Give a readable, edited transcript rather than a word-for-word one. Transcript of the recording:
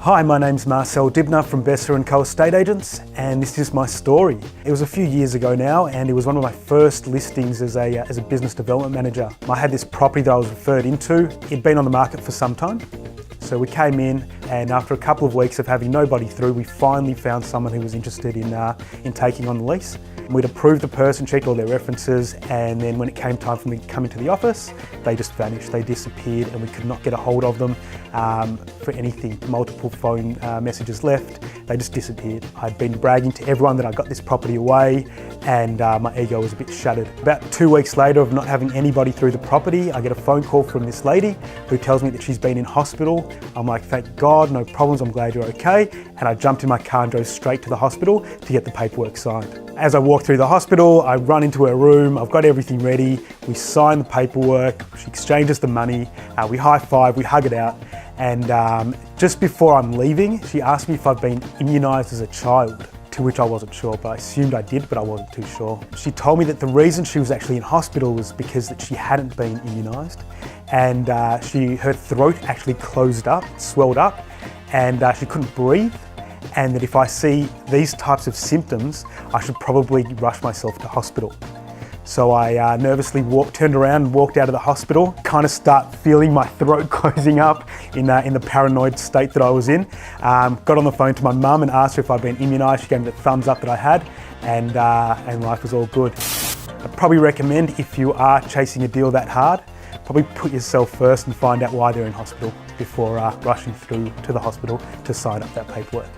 Hi, my name's Marcel Dybner from Besser and Co estate agents, and this is my story. It was a few years ago now, and it was one of my first listings as a business development manager. I had this property that I was referred into. It'd been on the market for some time. So we came in, and after a couple of weeks of having nobody through, we finally found someone who was interested in taking on the lease. We'd approved the person, checked all their references, and then when it came time for me to come into the office, they just vanished, they disappeared, and we could not get a hold of them for anything. Multiple phone messages left, they just disappeared. I'd been bragging to everyone that I got this property away, and my ego was a bit shattered. About 2 weeks later of not having anybody through the property, I get a phone call from this lady who tells me that she's been in hospital. I'm like, thank God, no problems, I'm glad you're okay. And I jumped in my car and drove straight to the hospital to get the paperwork signed. As I walk through the hospital, I run into her room, I've got everything ready, we sign the paperwork, she exchanges the money, we high five, we hug it out, and just before I'm leaving, she asked me if I've been immunised as a child, to which I wasn't sure, but I assumed I did, but I wasn't too sure. She told me that the reason she was actually in hospital was because that she hadn't been immunised, and her throat actually closed up, swelled up, and she couldn't breathe. And that if I see these types of symptoms, I should probably rush myself to hospital. So I nervously turned around and walked out of the hospital, kind of start feeling my throat closing up in the paranoid state that I was in. Got on the phone to my mum and asked her if I'd been immunised. She gave me the thumbs up that I had, and life was all good. I'd probably recommend, if you are chasing a deal that hard, probably put yourself first and find out why they're in hospital before rushing through to the hospital to sign up that paperwork.